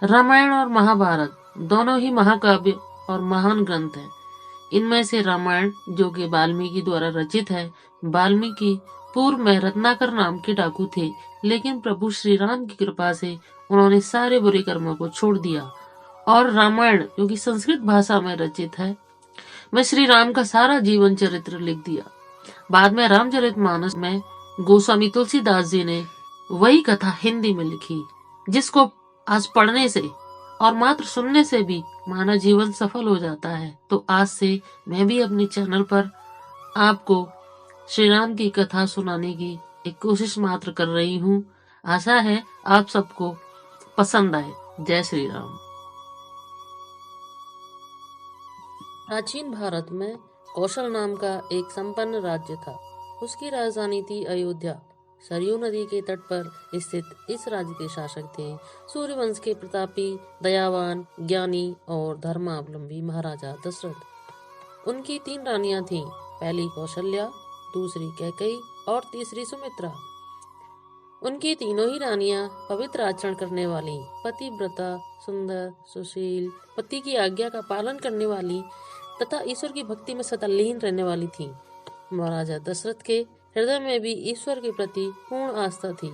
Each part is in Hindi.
रामायण और महाभारत दोनों ही महाकाव्य और महान ग्रंथ हैं। इनमें से रामायण, जो कि वाल्मीकि द्वारा रचित है, वाल्मीकि पूर्व में रत्नाकर नाम के डाकू थे, लेकिन प्रभु श्री राम की कृपा से उन्होंने सारे बुरे कर्मों को छोड़ दिया। और रामायण, जो कि संस्कृत भाषा में रचित है, में श्री राम का सारा जीवन चरित्र लिख दिया। बाद में रामचरितमानस में गोस्वामी तुलसीदास जी ने वही कथा हिंदी में लिखी, जिसको आज पढ़ने से और मात्र सुनने से भी मानव जीवन सफल हो जाता है। तो आज से मैं भी अपने चैनल पर आपको श्री राम की कथा सुनाने की एक कोशिश मात्र कर रही हूँ। आशा है आप सबको पसंद आए। जय श्री राम। प्राचीन भारत में कौशल नाम का एक संपन्न राज्य था। उसकी राजधानी थी अयोध्या। सरयू नदी के तट पर स्थित इस राज्य के शासक थे सूर्यवंश के प्रतापी, दयावान, ज्ञानी और धर्मावलंबी महाराजा दशरथ। उनकी 3 रानियां थीं। पहली कौशल्या, दूसरी कैकेयी और तीसरी सुमित्रा। उनकी तीनों ही रानियां पवित्र आचरण करने वाली, पतिव्रता, सुंदर, सुशील, पति की आज्ञा का पालन करने वाली तथा ईश्वर की भक्ति में सतल्लीन रहने वाली थीं। महाराजा दशरथ के हृदय में भी ईश्वर के प्रति पूर्ण आस्था थी।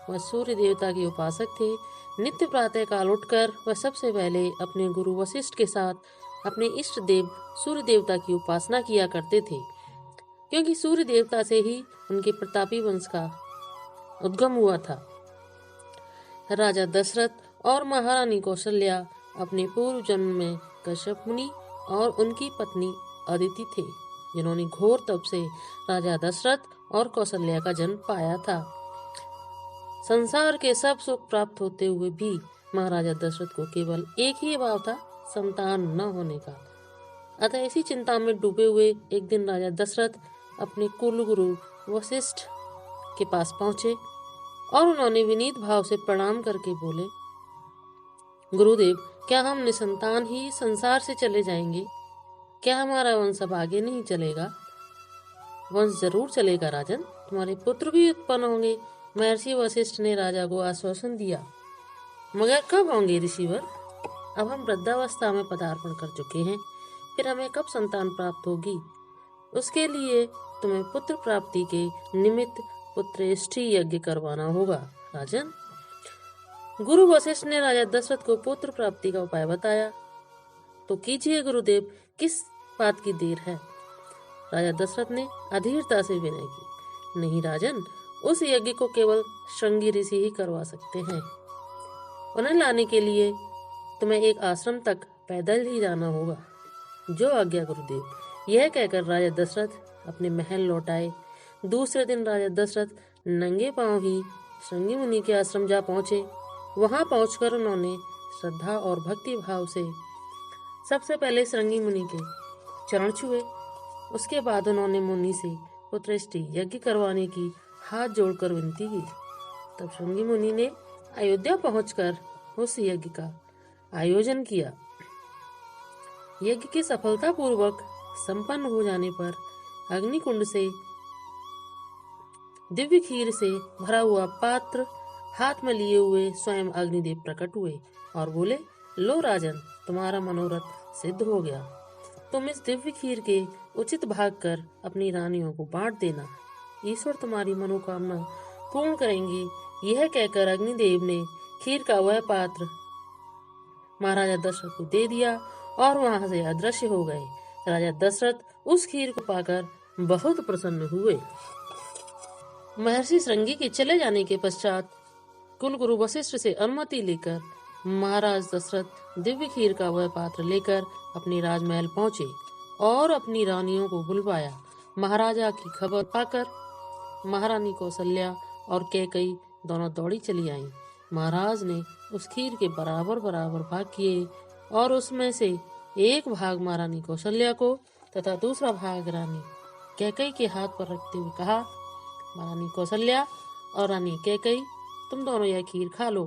वह सूर्य देवता के उपासक थे। नित्य प्रातः काल उठकर वह सबसे पहले अपने गुरु वशिष्ठ के साथ अपने इष्ट देव सूर्य देवता की उपासना किया करते थे, क्योंकि सूर्य देवता से ही उनके प्रतापी वंश का उद्गम हुआ था। राजा दशरथ और महारानी कौशल्या अपने पूर्व जन्म में कश्यप मुनि और उनकी पत्नी अदिति थे, जिन्होंने घोर तप से राजा दशरथ और कौशल्या का जन्म पाया था। संसार के सब सुख प्राप्त होते हुए भी महाराजा दशरथ को केवल एक ही भाव था, संतान न होने का। अतः इसी चिंता में डूबे हुए एक दिन राजा दशरथ अपने कुल गुरु वशिष्ठ के पास पहुंचे और उन्होंने विनीत भाव से प्रणाम करके बोले, गुरुदेव, क्या हम निसंतान ही संसार से चले जाएंगे? क्या हमारा वंश अब आगे नहीं चलेगा? वंश जरूर चलेगा राजन, तुम्हारे पुत्र भी उत्पन्न होंगे। महर्षि वशिष्ठ ने राजा को आश्वासन दिया। मगर कब होंगे ऋषिवर? अब हम वृद्धावस्था में पदार्पण कर चुके हैं, फिर हमें कब संतान प्राप्त होगी? उसके लिए तुम्हें पुत्र प्राप्ति के निमित्त पुत्रेष्टि यज्ञ करवाना होगा राजन। गुरु वशिष्ठ ने राजा दशरथ को पुत्र प्राप्ति का उपाय बताया। तो कीजिए गुरुदेव, किस बात की देर है? राजा दशरथ ने अधीरता से विनय की। नहीं राजन, उस यज्ञ को केवल श्रृंगी ऋषि ही करवा सकते हैं। उन्हें लाने के लिए तुम्हें एक आश्रम तक पैदल ही जाना होगा। जो आज्ञा गुरुदेव। यह कहकर राजा दशरथ अपने महल लौट आए। दूसरे दिन राजा दशरथ नंगे पांव ही श्रृंगी मुनि के आश्रम जा पहुंचे। वहां पहुंचकर उन्होंने श्रद्धा और भक्ति भाव से सबसे पहले श्रृंगी मुनि के चरण छुए। उसके बाद उन्होंने मुनि से पुत्रेष्टि यज्ञ करवाने की हाथ जोड़कर विनती की। तब श्रृंगी मुनि ने अयोध्या पहुंचकर उस यज्ञ का आयोजन किया। यज्ञ की सफलता पूर्वक संपन्न हो जाने पर अग्निकुंड से दिव्य खीर से भरा हुआ पात्र हाथ में लिए हुए स्वयं अग्निदेव प्रकट हुए और बोले, लो राजन, तुम्हारा मनोरथ सिद्ध हो गया। तुम इस दिव्य खीर के उचित भाग कर अपनी रानियों को बांट देना। ईश्वर तुम्हारी मनोकामना पूर्ण करेंगे। यह कहकर अग्निदेव ने खीर का वह पात्र महाराजा दशरथ को दे दिया और वहां से अदृश्य हो गए। राजा दशरथ उस खीर को पाकर बहुत प्रसन्न हुए। महर्षि श्रृंगी के चले जाने के पश्चात कुलगुरु वशिष्ठ से अनुमति लेकर महाराज दशरथ दिव्य खीर का वह पात्र लेकर अपने राजमहल पहुंचे और अपनी रानियों को बुलवाया। महाराजा की खबर पाकर महारानी कौशल्या और कैकेयी दोनों दौड़ी चली आईं। महाराज ने उस खीर के बराबर बराबर भाग किए और उसमें से एक भाग महारानी कौशल्या को तथा दूसरा भाग रानी कैकेयी के हाथ पर रखते हुए कहा, महारानी कौशल्या और रानी कैकेयी, तुम दोनों यह खीर खा लो।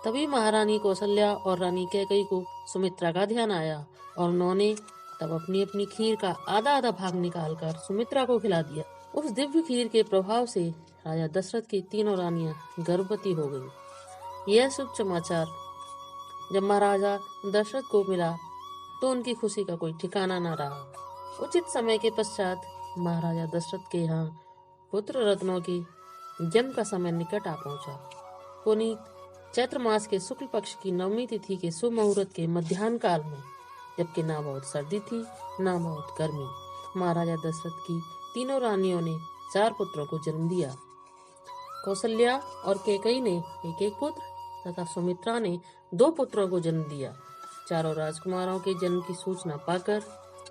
तभी महारानी कौशल्या और रानी कैकेयी को सुमित्रा का ध्यान आया और उन्होंने तब अपनी अपनी खीर का आधा आधा भाग निकालकर सुमित्रा को खिला दिया। उस दिव्य खीर के प्रभाव से राजा दशरथ की तीनों रानियां गर्भवती हो गईं। यह शुभ समाचार जब महाराजा दशरथ को मिला तो उनकी खुशी का कोई ठिकाना न रहा। उचित समय के पश्चात महाराजा दशरथ के यहाँ पुत्र रत्नों की जन्म का समय निकट आ पहुंचा। पुनीत चैत्र मास के शुक्ल पक्ष की नवमी तिथि के शुभ मुहूर्त के मध्याह्न काल में, जबकि ना बहुत सर्दी थी ना बहुत गर्मी, महाराजा दशरथ की तीनों रानियों ने 4 पुत्रों को जन्म दिया। कौशल्या और कैकेयी ने एक एक पुत्र तथा सुमित्रा ने 2 पुत्रों को जन्म दिया। चारों राजकुमारों के जन्म की सूचना पाकर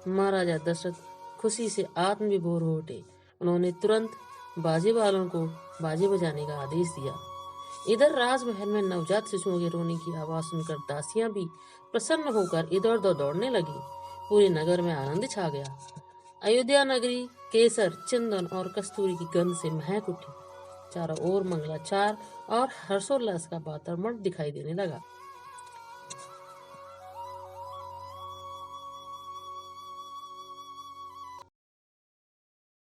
महाराजा दशरथ खुशी से आत्मविभोर हो उठे। उन्होंने तुरंत बाजे वालों को बाजे बजाने का आदेश दिया। इधर राजमहल में नवजात शिशुओं के रोने की आवाज सुनकर दासियां भी प्रसन्न होकर इधर उधर दौड़ने लगी। पूरे नगर में आनंद छा गया। अयोध्या नगरी केसर, चंदन और कस्तूरी की गंध से महक उठी। चारों ओर मंगलाचार और हर्षोल्लास का वातावरण दिखाई देने लगा।